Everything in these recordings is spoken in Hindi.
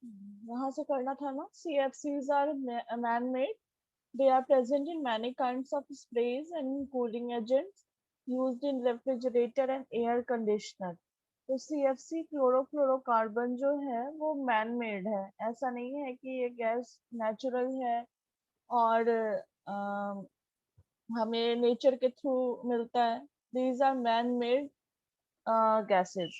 यहाँ से करना था ना। CFCs are man-made. They are present in many kinds of sprays and cooling agents used in refrigerator and air conditioner. तो CFC क्लोरोफ्लोरोकार्बन जो है वो मैन मेड है। ऐसा नहीं है कि ये गैस नेचुरल है और हमें नेचर के थ्रू मिलता है। These are man-made gases.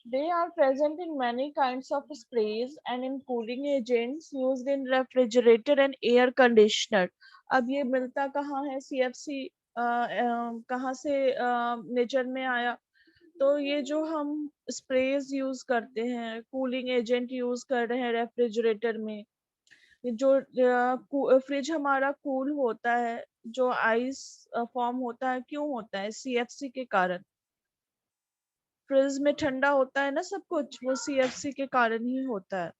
They are present in many kinds of sprays and in cooling agents used in refrigerator and air conditioner. अब ये मिलता कहाँ है CFC, कहाँ से नेचर में आया? तो ये जो हम स्प्रेज यूज करते हैं, कूलिंग एजेंट यूज कर रहे हैं रेफ्रिजरेटर में, ये जो फ्रिज हमारा कूल होता है, जो आइस फॉर्म होता है, क्यों होता है? CFC के कारण। फ्रिज में ठंडा होता है ना सब कुछ, वो CFC के कारण ही होता है।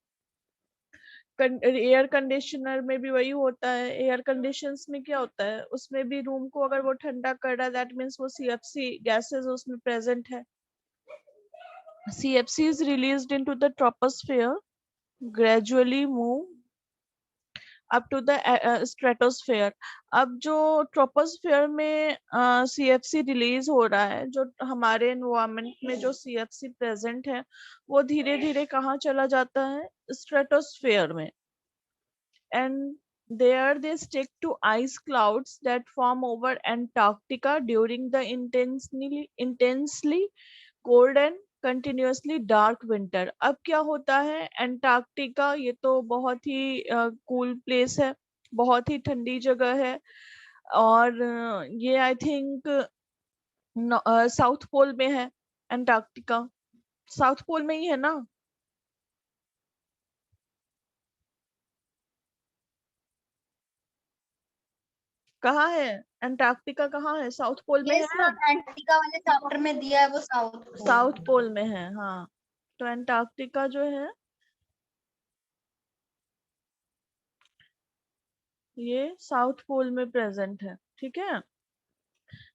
एयर कंडीशनर में भी वही होता है। एयर कंडीशंस में क्या होता है, उसमें भी रूम को अगर वो ठंडा कर रहा है, दैट मीन्स वो CFC गैसेस उसमें प्रेजेंट है। CFC is released into the troposphere, gradually move up to the stratosphere. अब जो ट्रोपोस्फेयर में CFC रिलीज हो रहा है, जो हमारे एनवायरनमेंट में जो CFC प्रेजेंट है, वो धीरे धीरे कहाँ चला जाता है? स्ट्रेटोस्फेयर में। And there they stick to ice clouds that form over Antarctica during the intensely cold and continuously dark winter. अब क्या होता है, एंटार्क्टिका ये तो बहुत ही कूल प्लेस है, बहुत ही ठंडी जगह है। और ये आई थिंक साउथ पोल में है। एंटार्क्टिका साउथ पोल में ही है ना? कहाँ है एंटार्क्टिका? कहाँ है? साउथ पोल में यस है। मैम, एंटार्क्टिका वाले चैप्टर में दिया है वो साउथ पोल। साउथ पोल में है, हाँ। तो एंटार्क्टिका जो है ये साउथ पोल में प्रेजेंट है, ठीक है।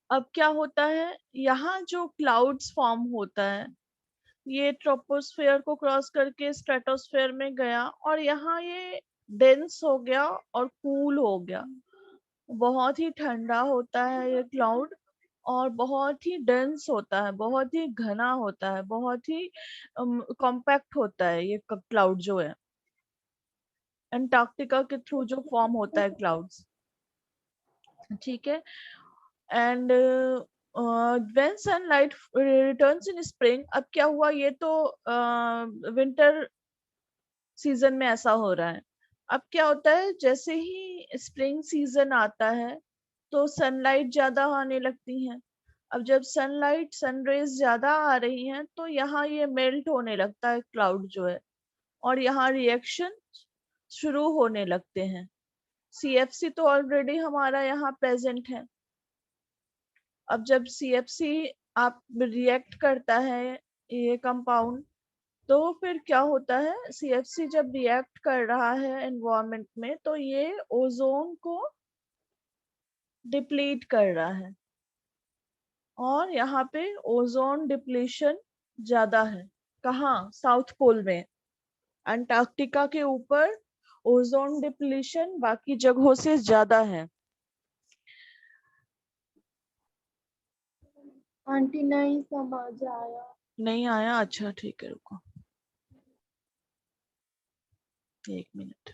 अब क्या होता है, यहाँ जो क्लाउड्स फॉर्म होता है, ये ट्रोपोस्फेयर को क्रॉस करके स्ट्रेटोस्फेयर में गया और यहाँ ये डेंस हो गया और कूल हो गया। बहुत ही ठंडा होता है ये क्लाउड और बहुत ही डेंस होता है, बहुत ही घना होता है, बहुत ही कॉम्पैक्ट होता है ये क्लाउड जो है, एंटार्क्टिका के थ्रू जो फॉर्म होता है क्लाउड्स, ठीक है। And when sunlight returns in spring, अब क्या हुआ, ये तो विंटर सीजन में ऐसा हो रहा है। अब क्या होता है, जैसे ही स्प्रिंग सीजन आता है तो सनलाइट ज्यादा आने लगती है। अब जब सनलाइट सनरेज ज्यादा आ रही हैं तो यहाँ ये मेल्ट होने लगता है क्लाउड जो है, और यहाँ रिएक्शन शुरू होने लगते हैं। CFC तो ऑलरेडी हमारा यहाँ प्रेजेंट है। अब जब CFC आप रिएक्ट करता है ये कंपाउंड, तो फिर क्या होता है, CFC जब रिएक्ट कर रहा है एनवायरनमेंट में तो ये ओजोन को डिप्लीट कर रहा है, और यहाँ पे ओजोन डिप्लीशन ज्यादा है। कहाँ? साउथ पोल में। अंटार्कटिका के ऊपर ओजोन डिप्लीशन बाकी जगहों से ज्यादा है। आंटी नहीं समझ आया। नहीं आया? अच्छा ठीक है, रुको 1 मिनट।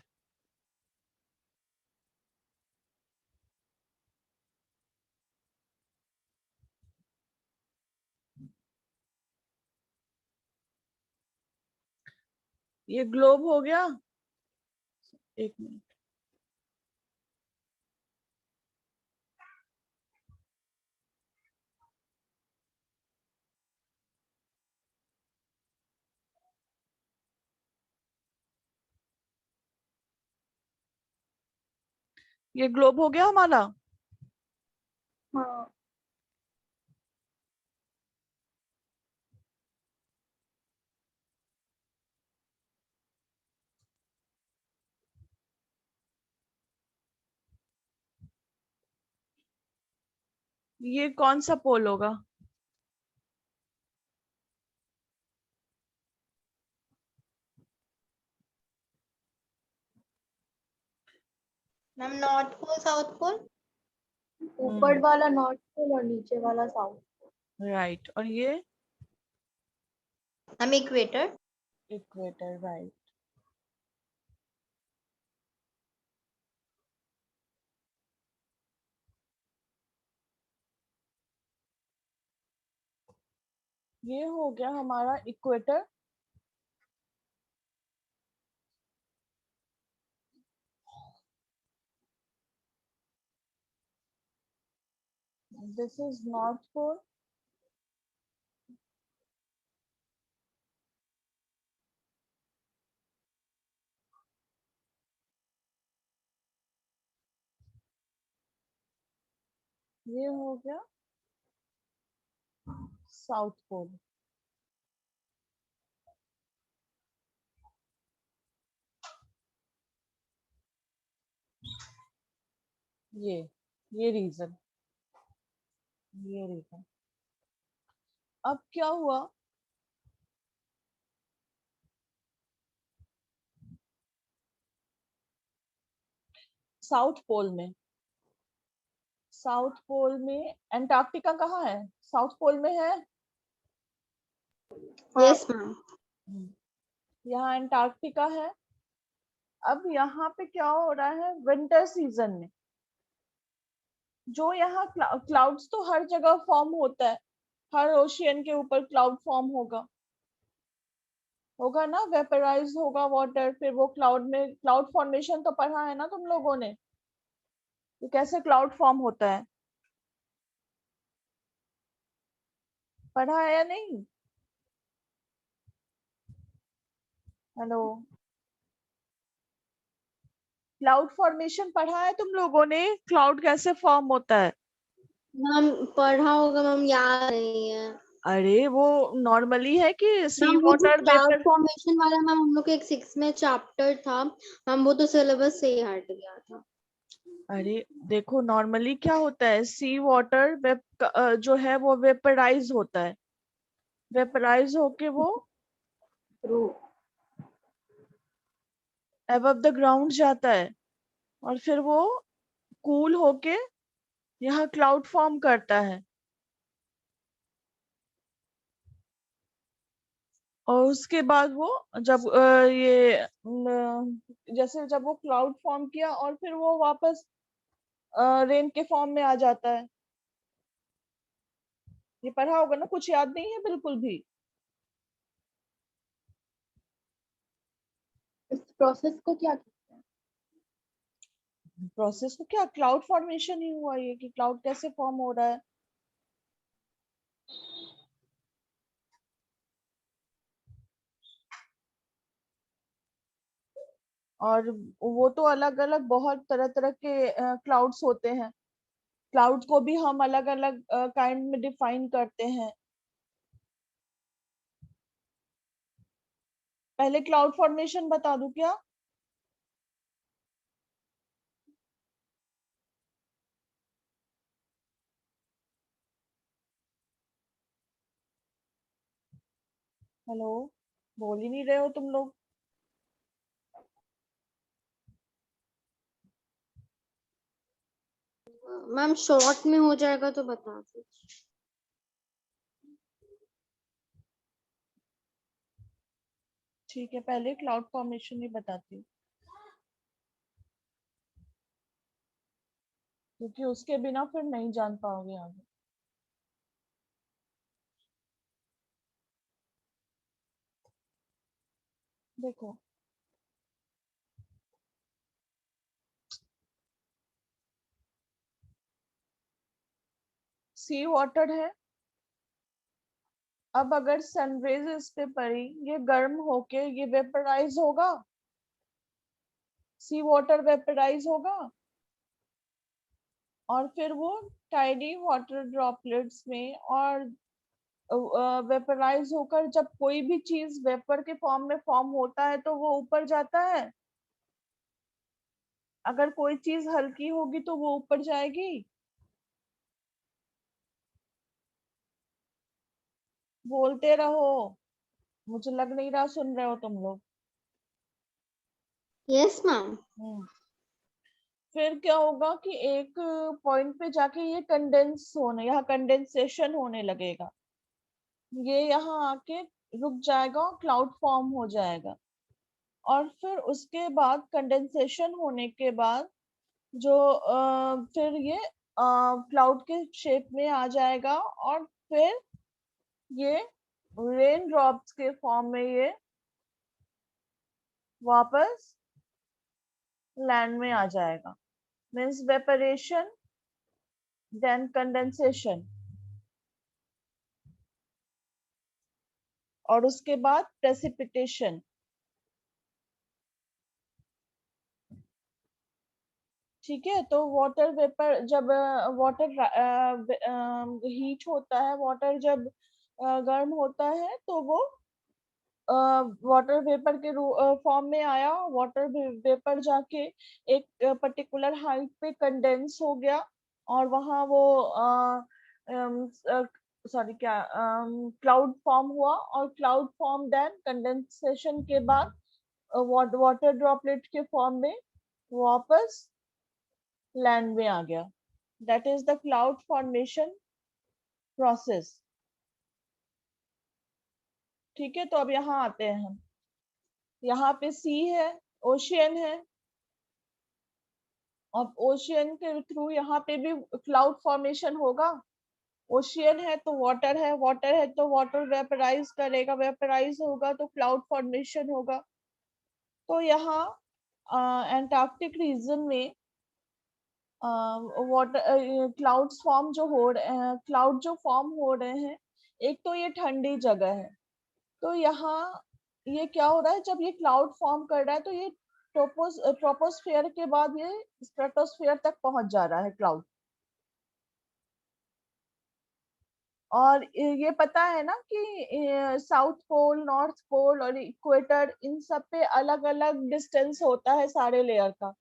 ये ग्लोब हो गया, 1 मिनट। ये ग्लोब हो गया हमारा। हाँ ये कौन सा पोल होगा? Ma'am north pole south pole. ऊपर वाला नॉर्थ पोल और नीचे वाला साउथ। राइट। और ये मैम इक्वेटर। Equator, right. ये हो गया हमारा equator. This is north pole. ये हो गया साउथ पोल। ये ये रीजन, ये रीजन। अब क्या हुआ, साउथ पोल में, साउथ पोल में अंटार्कटिका कहाँ है? साउथ पोल में है। Yes ma'am. यहाँ अंटार्कटिका है। अब यहाँ पे क्या हो रहा है, विंटर सीजन में जो यहाँ क्लाउड्स तो हर जगह फॉर्म होता है, हर ओशियन के ऊपर क्लाउड फॉर्म होगा, होगा ना, वेपराइज होगा वाटर, फिर वो क्लाउड में, क्लाउड फॉर्मेशन तो पढ़ा है ना तुम लोगों ने, तो कैसे क्लाउड फॉर्म होता है, पढ़ा है या नहीं? हेलो, क्लाउड फॉर्मेशन पढ़ा है तुम लोगों ने? क्लाउड कैसे फॉर्म होता है? मैम पढ़ा होगा मैम, याद नहीं है। अरे वो नॉर्मली है कि सी मैम वो जो वाटर क्लाउड वेपर। फॉर्मेशन वाला मैम हम लोग के एक 6 में चैप्टर था मैम, वो तो सिलेबस से ही हट गया था। अरे देखो, नॉर्मली क्या होता है, सी वाटर जो है वो वेपराइज होता है, वेपराइज होके वो ट्रू। अबव द ग्राउंड जाता है, और फिर वो कूल होके यहाँ क्लाउड फॉर्म करता है, और उसके बाद वो जब जैसे जब वो क्लाउड फॉर्म किया और फिर वो वापस रेन के फॉर्म में आ जाता है। ये पढ़ा होगा ना, कुछ याद नहीं है बिल्कुल भी? इस प्रोसेस को क्या कहते हैं? प्रोसेस को क्या, क्लाउड फॉर्मेशन ही हुआ ये, कि क्लाउड कैसे फॉर्म हो रहा है। और वो तो अलग अलग बहुत तरह तरह के क्लाउड्स होते हैं, क्लाउड्स को भी हम अलग अलग काइंड में डिफाइन करते हैं। पहले क्लाउड फॉर्मेशन बता दूं क्या? हेलो, बोल ही नहीं रहे हो तुम लोग। मैम शॉर्ट में हो जाएगा तो बता दीजिए। ठीक है, पहले क्लाउड फॉर्मेशन ही बताती हूँ, क्योंकि उसके बिना फिर नहीं जान पाओगे आगे। देखो, सी वाटर है। अब अगर सनरेज इस पे पड़ी, ये गर्म होके ये वेपराइज होगा, सी वाटर वेपराइज होगा, और फिर वो टाइनी वाटर ड्रॉपलेट्स में और वेपराइज होकर, जब कोई भी चीज वेपर के फॉर्म में फॉर्म होता है तो वो ऊपर जाता है। अगर कोई चीज हल्की होगी तो वो ऊपर जाएगी। बोलते रहो, मुझे लग नहीं रहा सुन रहे हो तुम लोग। Yes ma'am. फिर क्या होगा कि एक पॉइंट पे जाके ये कंडेंस होने, यहाँ कंडेंसेशन होने लगेगा, ये यहाँ आके रुक जाएगा और क्लाउड फॉर्म हो जाएगा। और फिर उसके बाद कंडेंसेशन होने के बाद जो फिर ये क्लाउड के शेप में आ जाएगा और फिर ये रेन ड्रॉप्स के फॉर्म में ये वापस लैंड में आ जाएगा। मीन्स वेपरेशन देन कंडेंसेशन और उसके बाद प्रेसिपिटेशन। ठीक है, तो वाटर वेपर जब वाटर हीट होता है, वाटर जब गर्म होता है तो वो वाटर वेपर के फॉर्म में आया, वाटर वेपर जाके एक पर्टिकुलर हाइट पे कंडेंस हो गया और वहां वो सॉरी क्या क्लाउड फॉर्म हुआ और क्लाउड फॉर्म देन कंडेंसेशन के बाद वाटर ड्रॉपलेट के फॉर्म में वापस लैंड में आ गया। That is the cloud formation process. ठीक है, तो अब यहाँ आते हैं हम। यहाँ पे सी है, ओशियन है, अब ओशियन के थ्रू यहाँ पे भी क्लाउड फॉर्मेशन होगा। ओशियन है तो वाटर है, वाटर है तो वाटर वेपराइज करेगा, वेपराइज होगा तो क्लाउड फॉर्मेशन होगा। तो यहाँ एंटार्क्टिक रीजन में वाटर क्लाउड्स फॉर्म जो हो रहे हैं, क्लाउड जो फॉर्म हो रहे हैं, एक तो ये ठंडी जगह है, तो यहाँ ये क्या हो रहा है, जब ये क्लाउड फॉर्म कर रहा है तो ये ट्रोपोस्फेयर के बाद ये स्ट्रेटोस्फेयर तक पहुंच जा रहा है क्लाउड। और ये पता है ना कि साउथ पोल, नॉर्थ पोल और इक्वेटर, इन सब पे अलग अलग डिस्टेंस होता है सारे लेयर का,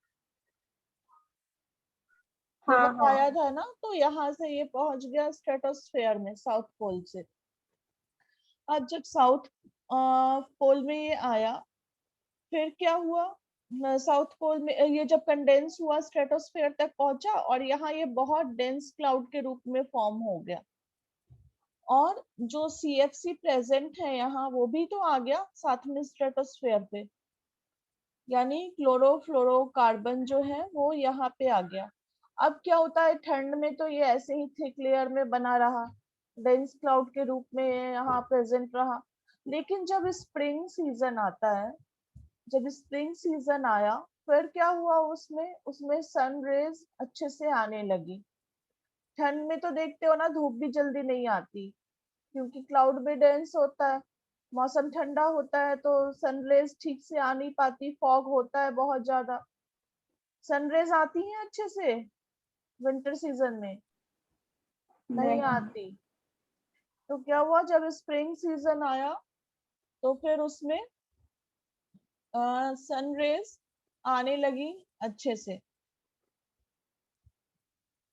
ये हाँ बताया हाँ था ना। तो यहाँ से ये पहुंच गया स्ट्रेटोस्फेयर में साउथ पोल से। अब जब साउथ पोल में ये आया, फिर क्या हुआ, साउथ पोल में ये जब कंडेंस हुआ स्ट्रेटोस्फेयर तक पहुंचा और यहाँ ये बहुत डेंस क्लाउड के रूप में फॉर्म हो गया। और जो CFC प्रेजेंट है यहाँ, वो भी तो आ गया साथ में स्ट्रेटोस्फेयर पे, यानी क्लोरोफ्लोरोकार्बन जो है वो यहाँ पे आ गया। अब क्या होता है, ठंड में तो ये ऐसे ही थिक लेयर में बना रहा, डेंस क्लाउड के रूप में यहाँ प्रेजेंट रहा। लेकिन जब स्प्रिंग सीजन आता है, जब स्प्रिंग सीजन आया, फिर क्या हुआ, उसमें उसमें सन रेज अच्छे से आने लगी। ठंड में तो देखते हो ना, धूप भी जल्दी नहीं आती क्योंकि क्लाउड भी डेंस होता है, मौसम ठंडा होता है तो सनरेज ठीक से आ नहीं पाती, फॉग होता है बहुत ज्यादा। सनरेज आती है अच्छे से विंटर सीजन में? नहीं नहीं। आती। तो क्या हुआ, जब स्प्रिंग सीजन आया तो फिर उसमें सनरेज आने लगी अच्छे से।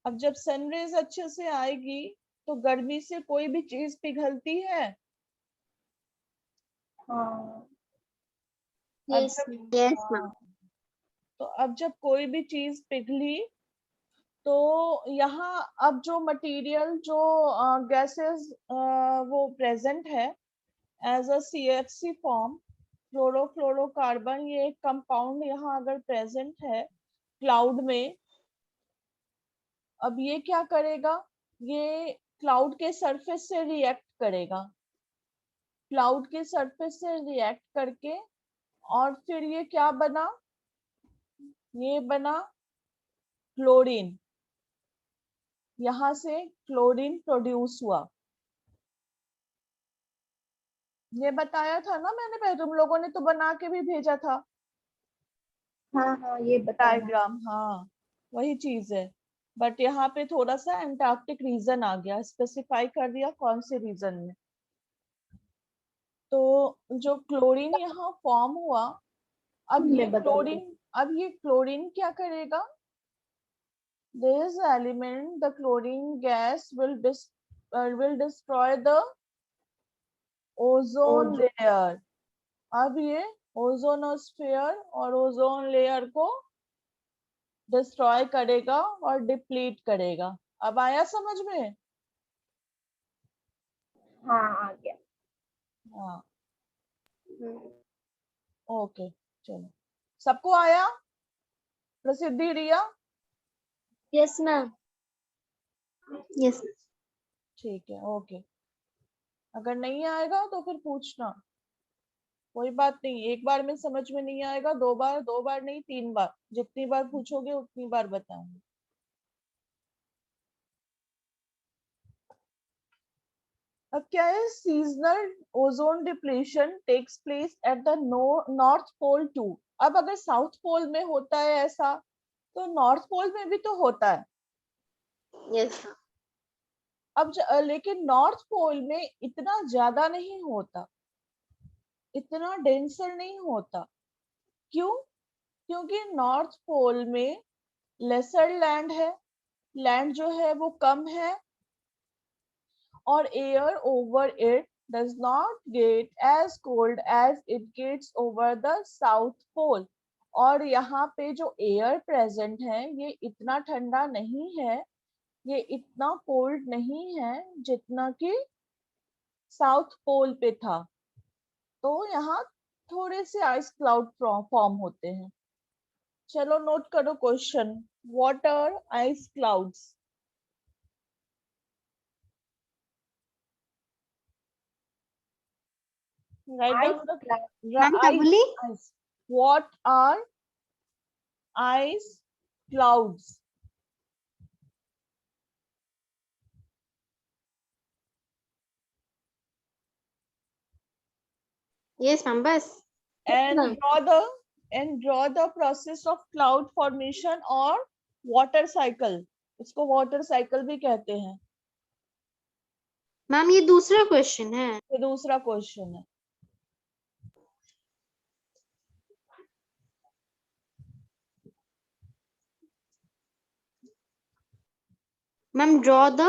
अब जब सनरेज अच्छे से आएगी तो गर्मी से कोई भी चीज पिघलती है। हाँ अब यस जब यस मैम। तो अब जब कोई भी चीज पिघली तो यहाँ अब जो मटेरियल, जो गैसेस वो प्रेजेंट है as a CFC form, chlorofluorocarbon, ये एक कंपाउंड यहाँ अगर प्रेजेंट है क्लाउड में, अब ये क्या करेगा, ये क्लाउड के सरफेस से रिएक्ट करेगा, क्लाउड के सरफेस से रिएक्ट करके, और फिर ये क्या बना, ये बना क्लोरीन। यहाँ से क्लोरीन प्रोड्यूस हुआ। ये बताया था ना मैंने पहले, तुम लोगों ने तो बना के भी भेजा था हाँ हाँ ये बताया। डायग्राम। हाँ, वही चीज है, बट यहाँ पे थोड़ा सा एंटार्क्टिक रीजन आ गया, स्पेसिफाई कर दिया कौन से रीजन में। तो जो क्लोरीन यहाँ फॉर्म हुआ, मैं बता दूँ। अब ये क्लोरीन क्या करेगा, this element, the chlorine gas will destroy the और ओजोन जो लेयर। अब ये ओजोनोस्फेयर और ओजोन लेयर को डिस्ट्रॉय करेगा और डिप्लीट करेगा। अब आया समझ में? हाँ आ गया। हाँ हम्म, ओके चलो, सबको आया? प्रसिद्धि रिया? Yes ma'am. यस। ठीक है ओके, अगर नहीं आएगा तो फिर पूछना, कोई बात नहीं। एक बार में समझ में नहीं आएगा, दो बार नहीं 3 बार, जितनी बार पूछोगे उतनी बार बताऊंगी। अब क्या है, seasonal ozone depletion takes place at the north pole too. अब अगर साउथ पोल में होता है ऐसा, तो नॉर्थ पोल में भी तो होता है। यस। अब लेकिन नॉर्थ पोल में इतना ज्यादा नहीं होता, इतना डेंसर नहीं होता। क्यों? क्योंकि नॉर्थ पोल में लेसर लैंड है, लैंड जो है वो कम है, और air over it does not get as cold as it gets over the south pole। और यहाँ पे जो एयर प्रेजेंट है ये इतना ठंडा नहीं है, ये इतना कोल्ड नहीं है जितना कि साउथ पोल पे था। तो यहाँ थोड़े से आइस क्लाउड फॉर्म होते हैं। चलो नोट करो question, what are ice clouds? Write ice down the cloud. Ma'am क्या ice. बोली? Ice. What are ice clouds? Yes ma'am बस। And draw the process of cloud formation or water cycle. इसको water cycle भी कहते हैं। मैम ये दूसरा क्वेश्चन है। ये दूसरा क्वेश्चन है। Ma'am draw the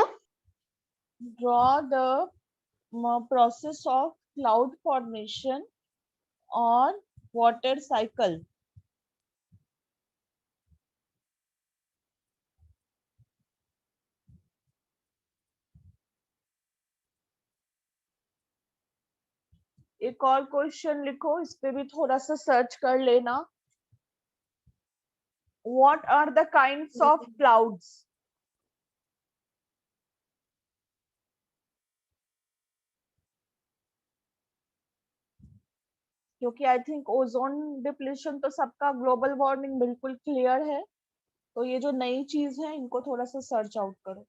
process of cloud formation or water cycle। एक और क्वेश्चन लिखो, इस पे भी थोड़ा सा सर्च कर लेना। What are the kinds of clouds? क्योंकि आई थिंक ओजोन डिप्लीशन तो सबका, ग्लोबल वार्मिंग बिल्कुल क्लियर है, तो ये जो नई चीज है इनको थोड़ा सा सर्च आउट करो।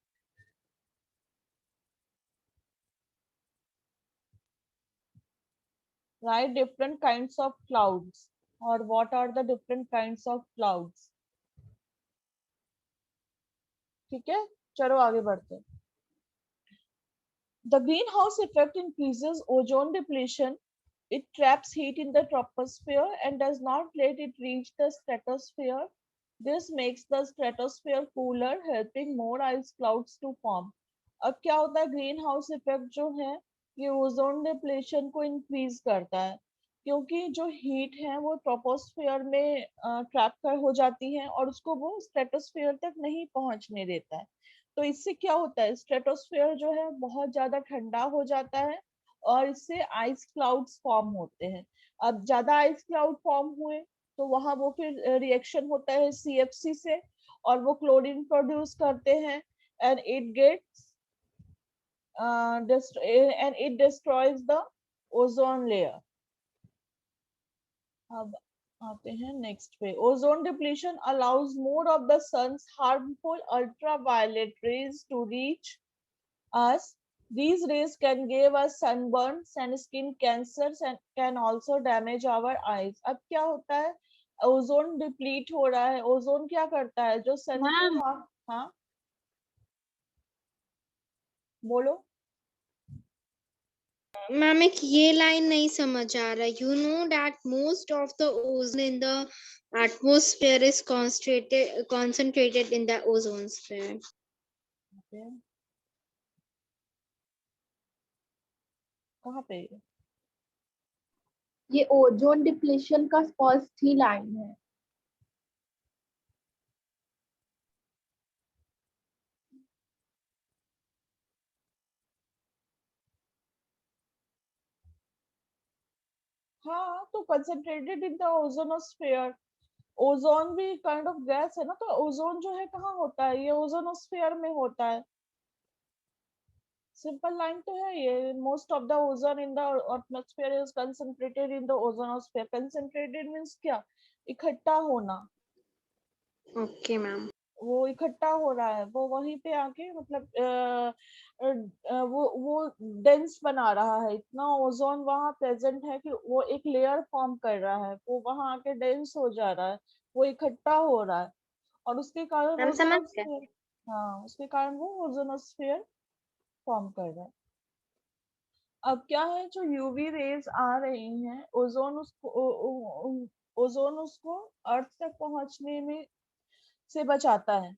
Write different kinds of clouds, or what are the different kinds of clouds? ठीक है, चलो आगे बढ़ते हैं। The greenhouse effect increases ozone depletion. It traps heat in the troposphere and does not let it reach the stratosphere. This makes the stratosphere cooler, helping more ice clouds to form. अब क्या होता है, ग्रीन हाउस इफेक्ट जो है ये ओजोन डिप्लेशन को इंक्रीज करता है, क्योंकि जो हीट है वो ट्रोपोस्फियर में ट्रैप कर हो जाती है और उसको वो स्ट्रेटोस्फियर तक नहीं पहुंचने देता है। तो इससे क्या होता है, स्ट्रेटोस्फियर जो है बहुत ज्यादा ठंडा हो जाता है और इससे आइस क्लाउड्स फॉर्म होते हैं। अब ज्यादा आइस क्लाउड फॉर्म हुए तो वहां वो फिर रिएक्शन होता है CFC से, और वो क्लोरीन प्रोड्यूस करते हैं, and it gets and it destroys the ozone layer। अब आते हैं नेक्स्ट पे। Ozone depletion allows more of the sun's harmful ultraviolet rays to reach us। These rays can give us sunburns and skin cancers and can also damage our eyes। अब क्या होता है, ओजोन डिप्लीट हो रहा है, ओजोन क्या करता है, जो सन से मैम हाँ बोलो। मैम एक ये लाइन नहीं समझ आ रहा। You know that most of the ozone in the atmosphere is concentrated in the ozone sphere। कहाँ पे? ये ओजोन डिप्लेशन का फर्स्ट ही लाइन है। हाँ, तो concentrated in the ozonosphere, ozone भी काइंड ऑफ गैस है ना, तो ओजोन जो है कहाँ होता है, ये ओजोनोस्फेयर में होता है। सिंपल लाइन तो है ये, most of the ozone in the atmosphere is concentrated in the ozonosphere. Concentrated means क्या, इकट्ठा होना, Okay, ma'am. वो इकट्ठा हो रहा है, वो वहीं पे आके मतलब वो डेंस बना रहा है, इतना ओजोन वहां प्रेजेंट है कि वो एक लेयर फॉर्म कर रहा है, वो वहां आके डेंस हो जा रहा है, वो इकट्ठा हो रहा है, और उसके कारण मैम समझ गए। ओजोनोस्फेयर, हाँ उसके कारण वो ओजोनोस्फेयर फॉर्म कर रहा है। अब क्या है, जो यूवी रेज आ रही हैं, ओजोन उसको अर्थ तक पहुंचने में से बचाता है,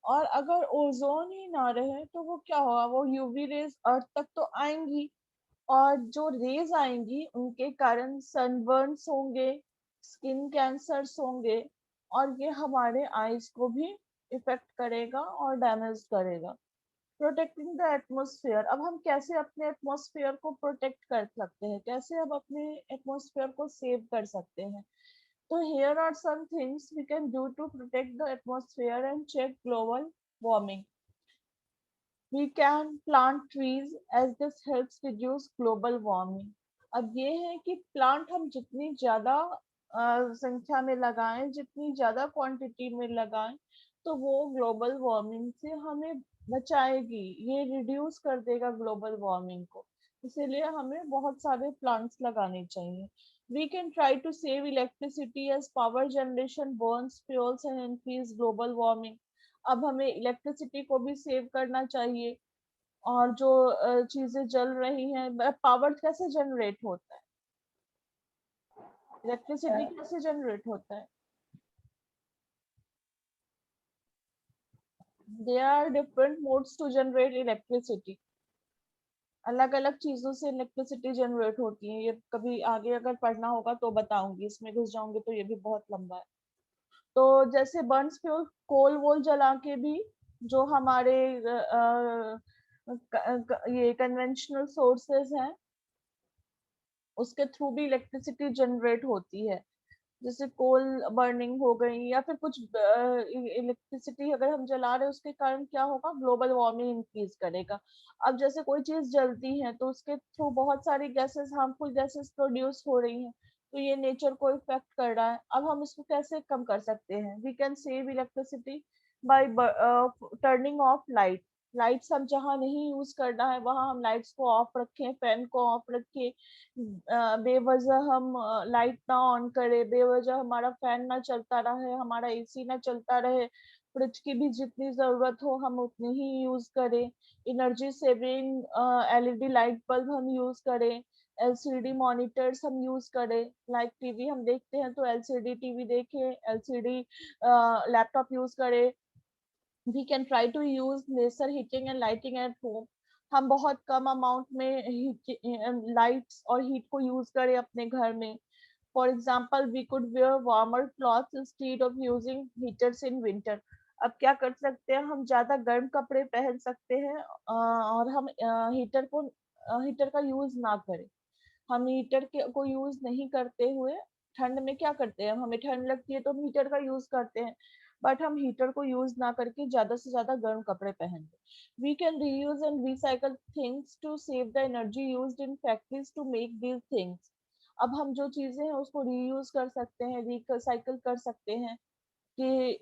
और अगर ओजोन ही ना रहे तो वो क्या होगा, वो यूवी रेज अर्थ तक तो आएंगी, और जो रेज आएंगी उनके कारण सनबर्न्स होंगे, स्किन कैंसर्स होंगे, और ये हमारे आईज को भी इफेक्ट करेगा और डैमेज करेगा। प्रोटेक्टिंग द एटमोसफेयर, अब हम कैसे अपने एटमोसफेयर को प्रोटेक्ट कर सकते हैं, कैसे हम अपने एटमोसफेयर को सेव कर सकते हैं। So here are some things we can do to protect the atmosphere and check global warming. We can plant trees as this helps reduce global warming. अब ये है कि प्लांट हम जितनी ज्यादा संख्या में लगाएं, जितनी ज्यादा क्वांटिटी में लगाएं, तो वो ग्लोबल वार्मिंग से हमें बचाएगी, ये रिड्यूस कर देगा ग्लोबल वार्मिंग को। इसीलिए हमें बहुत सारे प्लांट्स लगाने चाहिए। We can try to save electricity as power generation burns fuels and increase global warming. अब हमें इलेक्ट्रिसिटी को भी सेव करना चाहिए, और जो चीजें जल रही हैं, पावर कैसे जनरेट होता है, इलेक्ट्रिसिटी कैसे जनरेट होता है, there are different modes to generate electricity, अलग अलग चीजों से इलेक्ट्रिसिटी जनरेट होती है। ये कभी आगे अगर पढ़ना होगा तो बताऊंगी, इसमें घुस जाऊंगी तो ये भी बहुत लंबा है। तो जैसे बर्न्स फ्यूल, कोल वोल जला के भी, जो हमारे ये कन्वेंशनल सोर्सेज हैं, उसके थ्रू भी इलेक्ट्रिसिटी जनरेट होती है। जैसे कोल बर्निंग हो गई, या फिर कुछ इलेक्ट्रिसिटी अगर हम जला रहे हैं, उसके कारण क्या होगा, ग्लोबल वार्मिंग इंक्रीज करेगा। अब जैसे कोई चीज जलती है तो उसके थ्रू बहुत सारी गैसेस, हार्मफुल गैसेस प्रोड्यूस हो रही हैं, तो ये नेचर को इफेक्ट कर रहा है। अब हम इसको कैसे कम कर सकते हैं, we can save electricity by turning off light. Lights हम जहाँ नहीं यूज करना है वहां हम लाइट्स को ऑफ रखें, फैन को ऑफ रखें, बेवजह हम लाइट ना ऑन करें, बेवजह हमारा फैन ना चलता रहे, हमारा एसी ना चलता रहे, फ्रिज की भी जितनी जरूरत हो हम उतनी ही यूज करें। Energy saving LED light bulb हम यूज करें, एलसीडी मॉनिटर्स हम यूज करें, लाइक टीवी हम देखते हैं तो एलसीडी टीवी देखें, एलसीडी लैपटॉप यूज करें। we can try to use lesser heating and lighting at home, हम बहुत कम अमाउंट में लाइट्स और हीट को यूज करें अपने घर में। For example we could wear warmer clothes instead of using heaters in winter. अब क्या कर सकते हैं, हम ज्यादा गर्म कपड़े पहन सकते हैं, और हम हीटर का यूज ना करें। हम हीटर के को यूज नहीं करते हुए, ठंड में क्या करते हैं, हमें ठंड लगती है तो हम हीटर का यूज करते हैं, बट हम हीटर को यूज ना करके ज्यादा से ज्यादा गर्म कपड़े पहनते। We can reuse and recycle things to save the energy used in factories to make these things. अब हम जो चीजें हैं उसको रीयूज कर सकते हैं, रिसाइकल कर सकते हैं, कि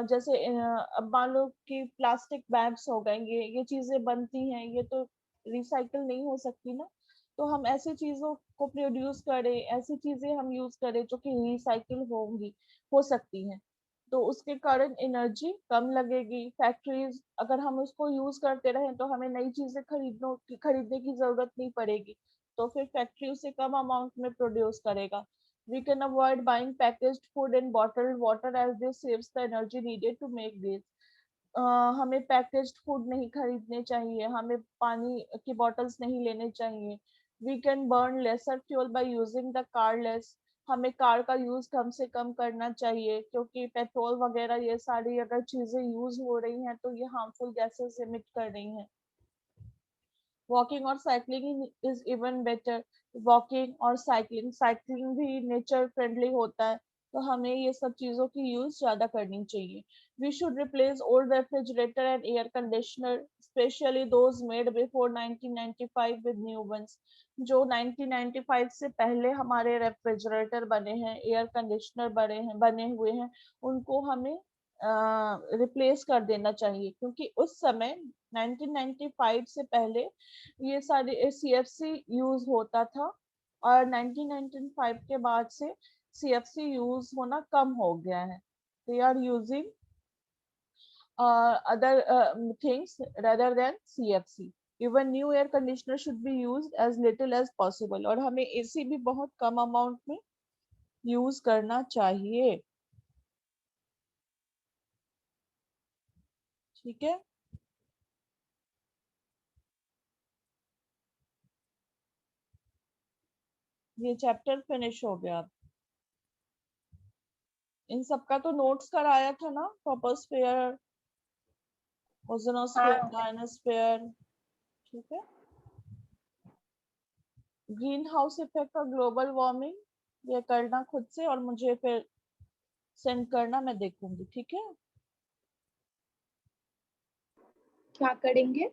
जैसे अब मान लो कि प्लास्टिक बैग्स हो गए, ये चीजें बनती हैं, ये तो रिसाइकल नहीं हो सकती ना, तो हम ऐसी चीजों को प्रोड्यूस करें, ऐसी चीजें हम यूज करें जो कि रिसाइकिल होंगी, हो सकती हैं, तो उसके कारण एनर्जी कम लगेगी। फैक्ट्रीज अगर हम उसको यूज करते रहें तो हमें नई चीजें खरीदने की जरूरत नहीं पड़ेगी, तो फिर फैक्ट्री उसे कम अमाउंट में प्रोड्यूस करेगा। We can avoid buying packaged food and bottled water as this saves the energy needed to make this. हमें पैकेज्ड फूड नहीं खरीदने चाहिए, हमें पानी की बॉटल्स नहीं लेने चाहिए। We can burn lesser fuel by using the car less. हमें कार का यूज कम से कम करना चाहिए, क्योंकि पेट्रोल वगैरह ये सारी अगर चीजें यूज हो रही हैं तो ये हार्मफुल गैसेस एमिट कर रही हैं। वॉकिंग और cycling is even better. Walking और साइकिलिंग भी नेचर फ्रेंडली होता है, तो हमें ये सब चीजों की यूज ज्यादा करनी चाहिए। We should replace old refrigerator and air conditioner, specially those made before 1995 with new ones. जो 1995 से पहले हमारे रेफ्रिजरेटर बने हैं, एयर कंडीशनर बने हुए हैं, उनको हमें रिप्लेस कर देना चाहिए, क्योंकि उस समय 1995 से पहले ये सारे CFC यूज होता था, और 1995 के बाद से CFC यूज होना कम हो गया है। They are using other things rather than CFC. Even new air conditioner should be used as little as possible, और हमें AC भी बहुत कम अमाउंट में यूज करना चाहिए। ठीक है, ये चैप्टर फिनिश हो गया। इन सबका तो नोट्स कराया था ना, ट्रोपोस्फेयर, ओजोनोस्फेयर, हाँ डायनोस्फेयर। ठीक है, ग्रीन हाउस इफेक्ट और ग्लोबल वार्मिंग ये करना खुद से, और मुझे फिर सेंड करना, मैं देखूंगी। ठीक है, क्या करेंगे?